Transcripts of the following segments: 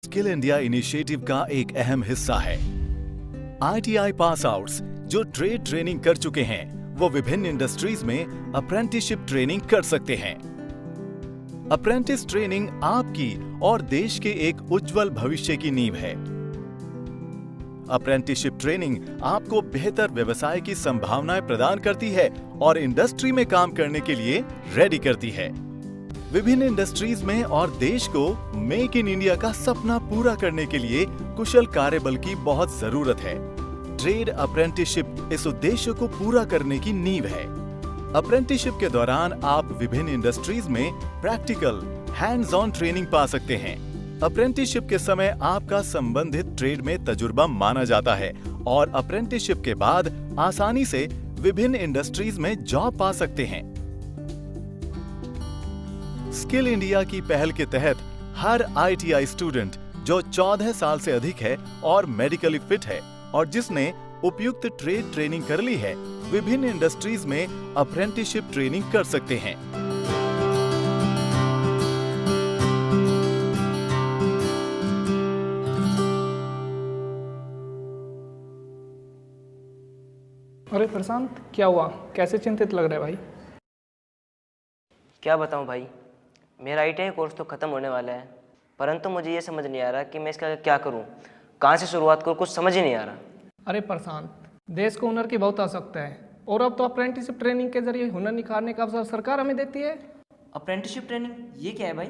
Skill India initiative का एक अहम हिस्सा है। ITI पास आउट्स जो ट्रेड ट्रेनिंग कर चुके हैं वो विभिन्न इंडस्ट्रीज में अप्रेंटिसशिप ट्रेनिंग कर सकते हैं। अप्रेंटिस ट्रेनिंग आपकी और देश के एक उज्जवल भविष्य की नींव है। अप्रेंटिसशिप ट्रेनिंग आपको बेहतर व्यवसाय की संभावनाएं प्रदान करती है और इंडस्ट्री में काम करने के लिए रेडी करती है। विभिन्न इंडस्ट्रीज में और देश को मेक इन इंडिया का सपना पूरा करने के लिए कुशल कार्यबल की बहुत जरूरत है। ट्रेड अप्रेंटिसशिप इस उद्देश्य को पूरा करने की नींव है। अप्रेंटिसशिप के दौरान आप विभिन्न इंडस्ट्रीज में प्रैक्टिकल हैंड्स ऑन ट्रेनिंग पा सकते हैं। अप्रेंटिसशिप के समय आपका संबंधित ट्रेड में तजुर्बा माना जाता है और अप्रेंटिसशिप के बाद आसानी से विभिन्न इंडस्ट्रीज में जॉब पा सकते हैं। स्किल इंडिया की पहल के तहत हर ITI स्टूडेंट जो 14 साल से अधिक है और मेडिकली फिट है और जिसने उपयुक्त ट्रेड ट्रेनिंग कर ली है, विभिन्न इंडस्ट्रीज में अप्रेंटिसशिप ट्रेनिंग कर सकते हैं। अरे प्रशांत, क्या हुआ? कैसे चिंतित लग रहा है भाई? क्या बताऊं भाई, मेरा ITI कोर्स तो ख़त्म होने वाला है, परंतु मुझे ये समझ नहीं आ रहा कि मैं इसका क्या करूं, कहां से शुरुआत करूं, कुछ समझ ही नहीं आ रहा। अरे प्रशांत, देश को हुनर की बहुत आवश्यकता है और अब तो अप्रेंटिसशिप ट्रेनिंग के जरिए हुनर निखारने का अवसर सरकार हमें देती है। अप्रेंटिसशिप ट्रेनिंग ये क्या है भाई?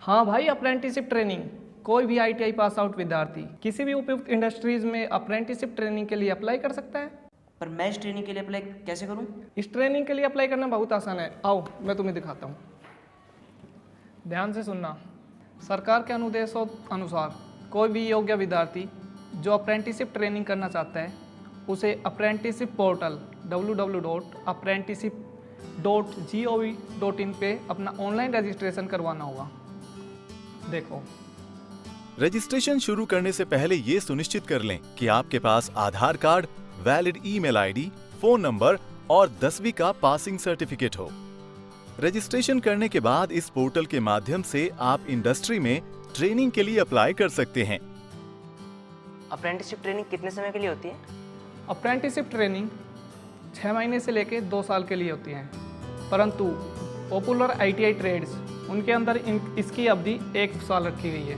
हाँ भाई, अप्रेंटिसशिप ट्रेनिंग कोई भी ITI पास आउट विद्यार्थी किसी भी उपयुक्त इंडस्ट्रीज में अप्रेंटिसशिप ट्रेनिंग के लिए अप्लाई कर सकता है। पर मैं इस ट्रेनिंग के लिए अप्लाई कैसे करूं? इस ट्रेनिंग के लिए अप्लाई करना बहुत आसान है। आओ मैं तुम्हें दिखाता हूँ। ध्यान से सुनना। सरकार के अनुदेशों अनुसार कोई भी योग्य विद्यार्थी जो अप्रेंटिसशिप ट्रेनिंग करना चाहता है उसे अप्रेंटिसशिप पोर्टल www.apprenticeship.gov.in पे अपना ऑनलाइन रजिस्ट्रेशन करवाना होगा। देखो, रजिस्ट्रेशन शुरू करने से पहले ये सुनिश्चित कर लें कि आपके पास Aadhaar card, valid email ID, phone number और 10वीं का पासिंग सर्टिफिकेट हो। रजिस्ट्रेशन करने के बाद इस पोर्टल के माध्यम से आप इंडस्ट्री में ट्रेनिंग के लिए अप्लाई कर सकते हैं। अप्रेंटिसशिप ट्रेनिंग कितने समय के लिए होती है? अप्रेंटिसशिप ट्रेनिंग 6 महीने से लेकर 2 साल के लिए होती है, परंतु पॉपुलर ITI ट्रेड्स उनके अंदर इसकी अवधि 1 साल रखी गई है।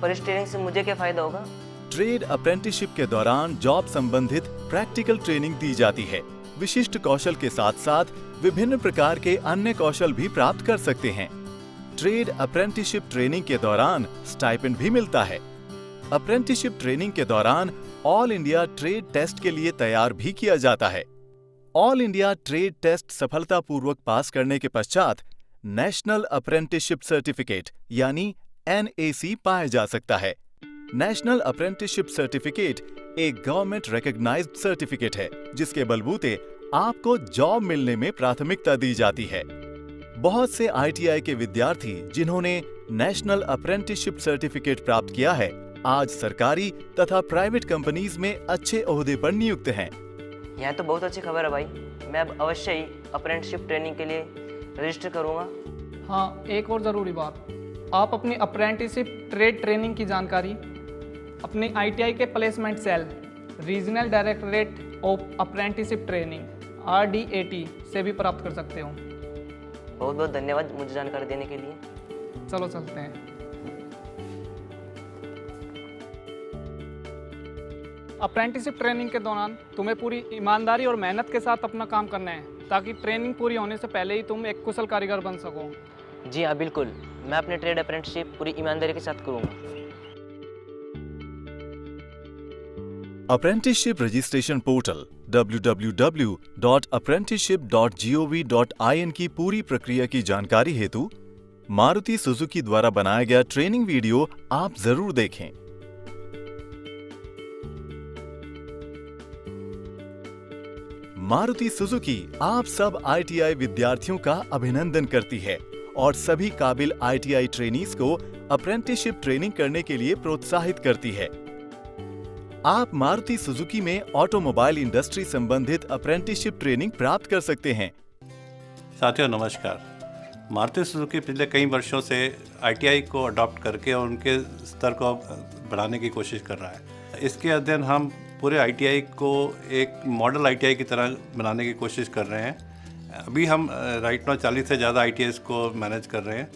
पर इस ट्रेनिंग से मुझे क्या फ़ायदा होगा? ट्रेड अप्रेंटिसशिप के दौरान जॉब संबंधित प्रैक्टिकल ट्रेनिंग दी जाती है। विशिष्ट कौशल के साथ साथ विभिन्न प्रकार के अन्य कौशल भी प्राप्त कर सकते हैं। ट्रेड अप्रेंटिसशिप ट्रेनिंग के दौरान स्टाइपेंड भी मिलता है। अप्रेंटिसशिप ट्रेनिंग के दौरान ऑल इंडिया ट्रेड टेस्ट के लिए तैयार भी किया जाता है। ऑल इंडिया ट्रेड टेस्ट सफलतापूर्वक पास करने के पश्चात नेशनल अप्रेंटिसशिप सर्टिफिकेट यानी NAC पाया जा सकता है। नेशनल अप्रेंटिसशिप सर्टिफिकेट एक गवर्नमेंट रिकॉग्नाइज्ड सर्टिफिकेट है जिसके बलबूते आपको जॉब मिलने में प्राथमिकता दी जाती है। बहुत से ITI के विद्यार्थी जिन्होंने नेशनल अप्रेंटिसशिप सर्टिफिकेट प्राप्त किया है, आज सरकारी तथा प्राइवेट कंपनीज में अच्छे ओहदे पर नियुक्त हैं। यह तो बहुत अच्छी खबर है भाई। मैं अब अवश्य ही अप्रेंटिसशिप ट्रेनिंग के लिए रजिस्टर करूंगा। हाँ, एक और ज़रूरी बात, आप अपनी अप्रेंटिसशिप ट्रेड ट्रेनिंग की जानकारी अपने ITI के placement cell regional directorate of apprenticeship training RDAT से भी प्राप्त कर सकते हो। बहुत बहुत धन्यवाद मुझे जानकारी देने के लिए। चलो चलते हैं। अप्रेंटिसशिप ट्रेनिंग के दौरान तुम्हें पूरी ईमानदारी और मेहनत के साथ अपना काम करना है ताकि ट्रेनिंग पूरी होने से पहले ही तुम एक कुशल कारीगर बन सको। जी हाँ, बिल्कुल। मैं अपने ट्रेड अप्रेंटिसशिप पूरी ईमानदारी के साथ करूंगा। अप्रेंटिसशिप रजिस्ट्रेशन पोर्टल www.apprenticeship.gov.in की पूरी प्रक्रिया की जानकारी हेतु मारुति सुजुकी द्वारा बनाया गया ट्रेनिंग वीडियो आप जरूर देखें। मारुति सुजुकी आप सब ITI विद्यार्थियों का अभिनंदन करती है और सभी काबिल ITI ट्रेनीज को अप्रेंटिसशिप ट्रेनिंग करने के लिए प्रोत्साहित करती है। आप मारुति सुजुकी में ऑटोमोबाइल इंडस्ट्री संबंधित अप्रेंटिसशिप ट्रेनिंग प्राप्त कर सकते हैं। साथियों नमस्कार, मारुति सुजुकी पिछले कई वर्षों से ITI को अडॉप्ट करके और उनके स्तर को बढ़ाने की कोशिश कर रहा है। इसके अध्ययन हम पूरे ITI को एक मॉडल ITI की तरह बनाने की कोशिश कर रहे हैं। अभी हम राइट नाउ 40 से ज़्यादा ITIs को मैनेज कर रहे हैं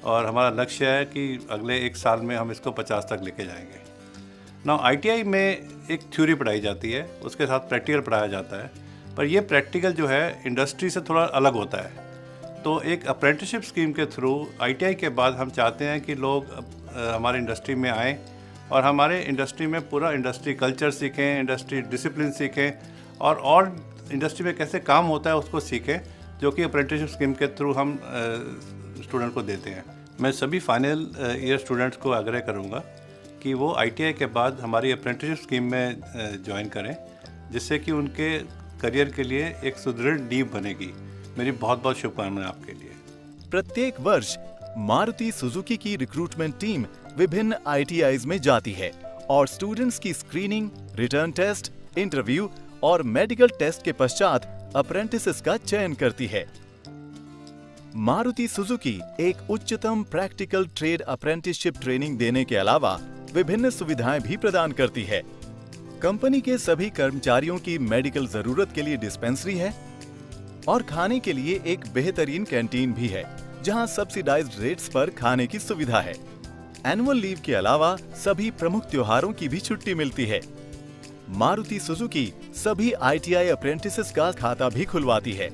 और हमारा लक्ष्य है कि अगले 1 साल में हम इसको 50 तक लेके जाएंगे। नाउ ITI में एक थ्योरी पढ़ाई जाती है, उसके साथ प्रैक्टिकल पढ़ाया जाता है, पर ये प्रैक्टिकल जो है इंडस्ट्री से थोड़ा अलग होता है। तो एक अप्रेंटिसशिप स्कीम के थ्रू ITI के बाद हम चाहते हैं कि लोग हमारे इंडस्ट्री में आएँ और हमारे इंडस्ट्री में पूरा इंडस्ट्री कल्चर सीखें, इंडस्ट्री डिसिप्लिन सीखें और इंडस्ट्री में कैसे काम होता है उसको सीखें, जो कि अप्रेंटिसशिप स्कीम के थ्रू हम स्टूडेंट को देते हैं। मैं सभी फाइनल ईयर स्टूडेंट्स को आग्रह करूँगा कि वो ITI के बाद हमारी अप्रेंटिसशिप स्कीम में ज्वाइन करें, जिससे कि उनके करियर के लिए एक सुदृढ़ नींव बनेगी। मेरी बहुत बहुत शुभकामनाएं आपके लिए। प्रत्येक वर्ष मारुति सुजुकी की रिक्रूटमेंट टीम विभिन्न ITIs में जाती है और स्टूडेंट्स की स्क्रीनिंग, रिटर्न टेस्ट, इंटरव्यू और मेडिकल टेस्ट के पश्चात अप्रेंटिसेस का चयन करती है। मारुति सुजुकी एक उच्चतम प्रैक्टिकल ट्रेड अप्रेंटिसशिप ट्रेनिंग देने के अलावा विभिन्न सुविधाएं भी प्रदान करती है। कंपनी के सभी कर्मचारियों की मेडिकल जरूरत के लिए डिस्पेंसरी है और खाने के लिए एक बेहतरीन कैंटीन भी है, जहां सब्सिडाइज्ड रेट्स पर खाने की सुविधा है। एनुअल लीव के अलावा सभी प्रमुख त्योहारों की भी छुट्टी मिलती है। मारुति सुजुकी सभी ITI अप्रेंटिसेस का खाता भी खुलवाती है।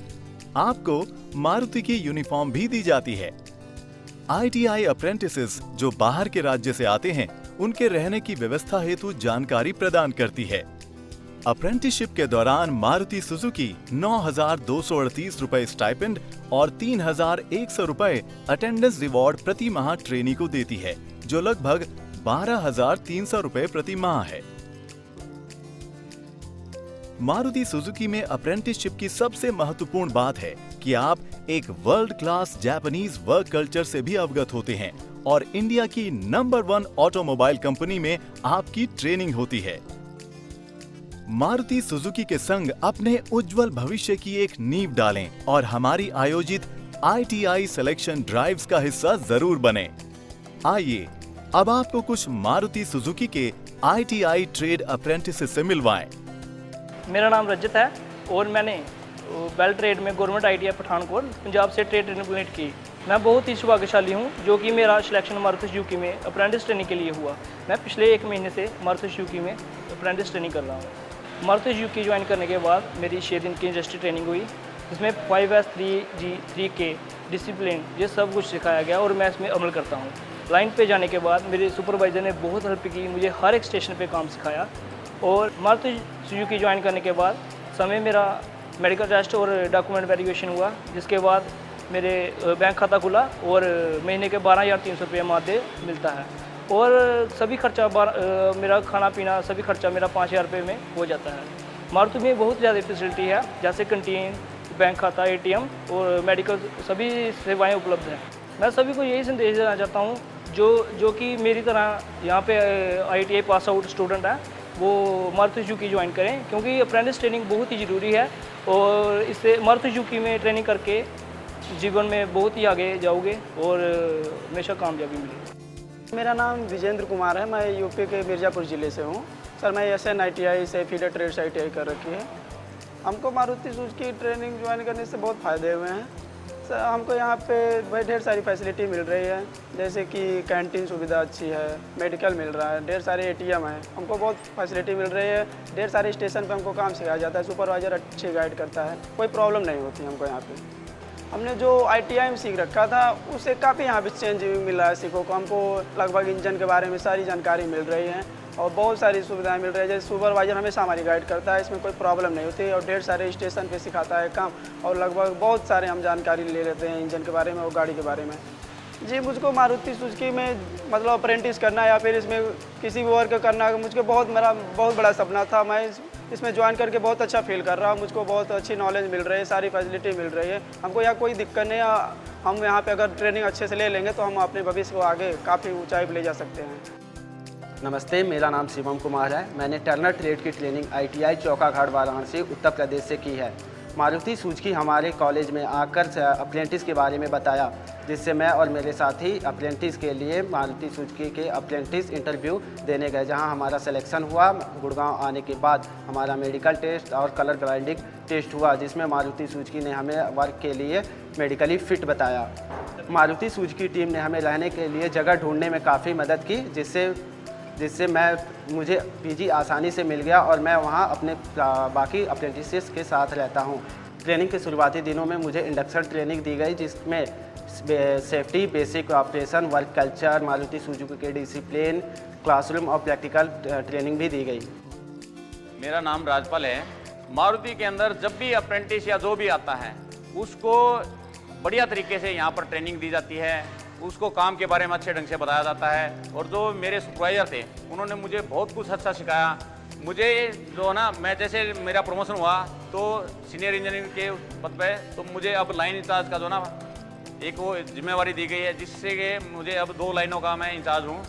आपको मारुति की यूनिफॉर्म भी दी जाती है। ITI अप्रेंटिसेस जो बाहर के राज्य से आते हैं, उनके रहने की व्यवस्था हेतु जानकारी प्रदान करती है। अप्रेंटिसशिप के दौरान मारुति सुजुकी 9,238 रुपए स्टाइपेंड और 3,100 रुपए अटेंडेंस रिवॉर्ड प्रति माह ट्रेनी को देती है, जो लगभग 12,300 रुपए प्रति माह है। मारुति सुजुकी में अप्रेंटिसशिप की सबसे महत्वपूर्ण बात है कि आप एक world class Japanese work culture से भी अवगत होते हैं और इंडिया की नंबर 1 ऑटोमोबाइल कंपनी में आपकी ट्रेनिंग होती है। मारुति सुजुकी के संग अपने उज्जवल भविष्य की एक नींव डालें और हमारी आयोजित ITI सिलेक्शन ड्राइव्स का हिस्सा जरूर बनें। आइए अब आपको कुछ मारुति सुजुकी के ITI ट्रेड अप्रेंटिस से मिलवाएं। मेरा नाम रजत है और मैंने बेल्ट ट्रेड में गवर्नमेंट ITI पठानकोट पंजाब से ट्रेड ट्रेनिंग कंप्लीट की। मैं बहुत ही सौभाग्यशाली हूं, जो कि मेरा सिलेक्शन मारुति सुजुकी में अप्रेंटिस ट्रेनिंग के लिए हुआ। मैं पिछले 1 महीने से मारुति सुजुकी में अप्रेंटिस ट्रेनिंग कर रहा हूं। मारुति सुजुकी ज्वाइन करने के बाद मेरी 6 दिन की इंडस्ट्री ट्रेनिंग हुई, जिसमें 5S, 3G, 3K, डिसिप्लिन ये सब कुछ सिखाया गया और मैं इसमें अमल करता हूँ। लाइन पे जाने के बाद मेरे सुपरवाइज़र ने बहुत हेल्प की, मुझे हर एक स्टेशन पे काम सिखाया। और मारुति सुजुकी ज्वाइन करने के बाद समय मेरा मेडिकल टेस्ट और डॉक्यूमेंट वेरिफिकेशन हुआ, जिसके बाद मेरे बैंक खाता खुला और महीने के 12,300 रुपये मादे मिलता है और सभी खर्चा मेरा खाना पीना सभी खर्चा मेरा 5,000 रुपये में हो जाता है। मारुति में बहुत ज़्यादा फैसिलिटी है, जैसे कैंटीन, बैंक खाता, ATM और मेडिकल सभी सेवाएं उपलब्ध हैं। मैं सभी को यही संदेश देना चाहता हूँ जो कि मेरी तरह यहाँ पे ITI पास आउट स्टूडेंट है, वो मारुति सुजुकी ज्वाइन करें, क्योंकि अप्रेंटिस ट्रेनिंग बहुत ही ज़रूरी है और इससे मारुति सुजुकी में ट्रेनिंग करके जीवन में बहुत ही आगे जाओगे और हमेशा कामयाबी मिलेगी। मेरा नाम विजेंद्र कुमार है, मैं यूपी के मिर्ज़ापुर ज़िले से हूँ। सर मैं SN ITI से फीडर ट्रेड्स ITI कर रखी है। हमको मारुति सुजुकी ट्रेनिंग ज्वाइन करने से बहुत फ़ायदे हुए हैं। सर हमको यहाँ पे भाई ढेर सारी फैसिलिटी मिल रही है, जैसे कि कैंटीन सुविधा अच्छी है, मेडिकल मिल रहा है, ढेर सारे ATM है, हमको बहुत फैसिलिटी मिल रही है। ढेर सारे स्टेशन पे हमको काम सिखाया जाता है, सुपरवाइज़र अच्छी गाइड करता है, कोई प्रॉब्लम नहीं होती हमको यहाँ पे। हमने जो ITI में सीख रखा था उससे काफ़ी यहाँ पे चेंज मिला है सीखो को। हमको लगभग इंजन के बारे में सारी जानकारी मिल रही है और बहुत सारी सुविधाएं मिल रही है। जैसे सुपरवाइज़र हमेशा हमारी गाइड करता है, इसमें कोई प्रॉब्लम नहीं होती और ढेर सारे स्टेशन पे सिखाता है काम और लगभग बहुत सारे हम जानकारी ले लेते हैं इंजन के बारे में और गाड़ी के बारे में। जी मुझको मारुति सुजुकी में मतलब अप्रेंटिस करना या फिर इसमें किसी भी वर्क करना मुझको मेरा बहुत बड़ा सपना था। मैं इसमें ज्वाइन करके बहुत अच्छा फील कर रहा हूँ, मुझको बहुत अच्छी नॉलेज मिल रही है, सारी फैसिलिटी मिल रही है। हमको यहाँ कोई दिक्कत नहीं है। हम यहाँ पे अगर ट्रेनिंग अच्छे से ले लेंगे तो हम अपने भविष्य को आगे काफ़ी ऊंचाई पर ले जा सकते हैं। नमस्ते, मेरा नाम शिवम कुमार है। मैंने टर्नर ट्रेड की ट्रेनिंग ITI चौकाघाट वाराणसी उत्तर प्रदेश से की है। मारुति सुजुकी हमारे कॉलेज में आकर अप्रेंटिस के बारे में बताया, जिससे मैं और मेरे साथी अप्रेंटिस के लिए मारुति सुजुकी के अप्रेंटिस इंटरव्यू देने गए, जहां हमारा सिलेक्शन हुआ। गुड़गांव आने के बाद हमारा मेडिकल टेस्ट और कलर ग्राइंडिंग टेस्ट हुआ, जिसमें मारुति सुजुकी ने हमें वर्क के लिए मेडिकली फिट बताया। मारुति सुजुकी टीम ने हमें रहने के लिए जगह ढूंढने में काफ़ी मदद की, जिससे मुझे पीजी आसानी से मिल गया और मैं वहां अपने बाकी अप्रेंटिसेस के साथ रहता हूं। ट्रेनिंग के शुरुआती दिनों में मुझे इंडक्शन ट्रेनिंग दी गई, जिसमें safety, basic operation, work culture, Maruti Suzuki के डिसिप्लिन, क्लासरूम और प्रैक्टिकल ट्रेनिंग भी दी गई। मेरा नाम राजपाल है। मारुति के अंदर जब भी अप्रेंटिस या जो भी आता है उसको बढ़िया तरीके से यहाँ पर ट्रेनिंग दी जाती है, उसको काम के बारे में अच्छे ढंग से बताया जाता है। और जो मेरे सुपरवाइजर थे उन्होंने मुझे बहुत कुछ अच्छा सिखाया। मुझे जो ना, मैं जैसे मेरा प्रमोशन हुआ तो सीनियर इंजीनियर के पद पे, तो मुझे अब लाइन इंचार्ज का जो ना एक वो जिम्मेवारी दी गई है, जिससे कि मुझे अब 2 लाइनों का मैं इंचार्ज हूँ।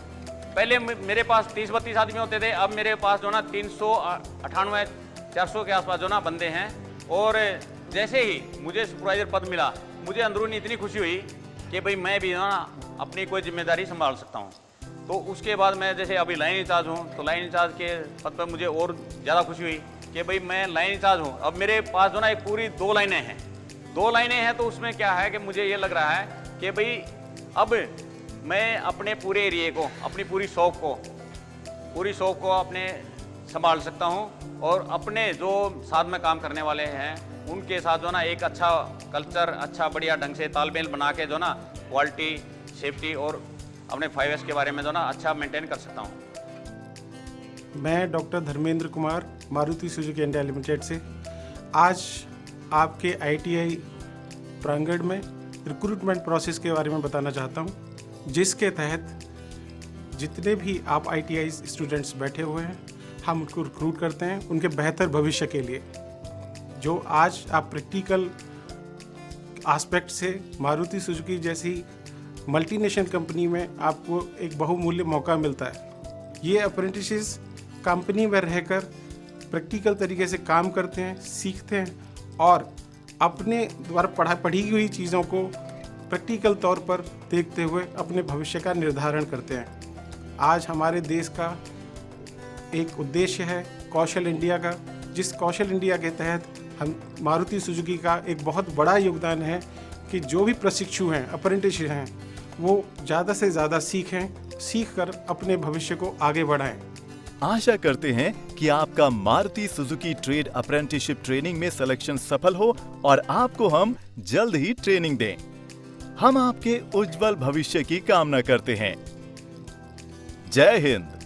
पहले मेरे पास 30-32 आदमी होते थे, अब मेरे पास जो ना 398-400 के आसपास जो ना बंदे हैं। और जैसे ही मुझे सुपरवाइजर पद मिला, मुझे अंदरूनी इतनी खुशी हुई कि भाई मैं भी ना अपनी कोई जिम्मेदारी संभाल सकता हूँ। तो उसके बाद मैं जैसे अभी लाइन इंचार्ज हूँ, तो लाइन इंचार्ज के पद पर मुझे और ज़्यादा खुशी हुई कि भाई मैं लाइन इंचार्ज हूँ। अब मेरे पास जो ना एक पूरी 2 लाइनें हैं, 2 लाइनें हैं। तो उसमें क्या है कि मुझे ये लग रहा है कि भाई अब मैं अपने पूरे एरिए को, अपनी पूरी शौक को अपने संभाल सकता हूँ। और अपने जो साथ में काम करने वाले हैं उनके साथ जो ना एक अच्छा कल्चर, अच्छा बढ़िया ढंग से तालमेल बना के जो ना क्वालिटी, सेफ्टी और अपने 5S के बारे में जो ना अच्छा मेंटेन कर सकता हूँ। मैं doctor Dharmendra Kumar, Maruti Suzuki India limited से आज आपके ITI प्रांगण में रिक्रूटमेंट प्रोसेस के बारे में बताना चाहता हूँ, जिसके तहत जितने भी आप ITI स्टूडेंट्स बैठे हुए हैं, हम उनको रिक्रूट करते हैं उनके बेहतर भविष्य के लिए। जो आज आप प्रैक्टिकल एस्पेक्ट से मारुति सुजुकी जैसी मल्टीनेशनल कंपनी में आपको एक बहुमूल्य मौका मिलता है। ये अप्रेंटिसेस कंपनी में रहकर प्रैक्टिकल तरीके से काम करते हैं, सीखते हैं और अपने द्वारा पढ़ी हुई चीज़ों को प्रैक्टिकल तौर पर देखते हुए अपने भविष्य का निर्धारण करते हैं। आज हमारे देश का एक उद्देश्य है कौशल इंडिया का, जिस कौशल इंडिया के तहत हम मारुति सुजुकी का एक बहुत बड़ा योगदान है कि जो भी प्रशिक्षु हैं, अप्रेंटिस हैं, वो ज़्यादा से ज़्यादा सीख कर अपने भविष्य को आगे बढ़ाएं। आशा करते हैं कि आपका Maruti Suzuki trade apprenticeship training में सिलेक्शन सफल हो और आपको हम जल्द ही ट्रेनिंग दें। हम आपके उज्जवल भविष्य की कामना करते हैं। जय हिंद।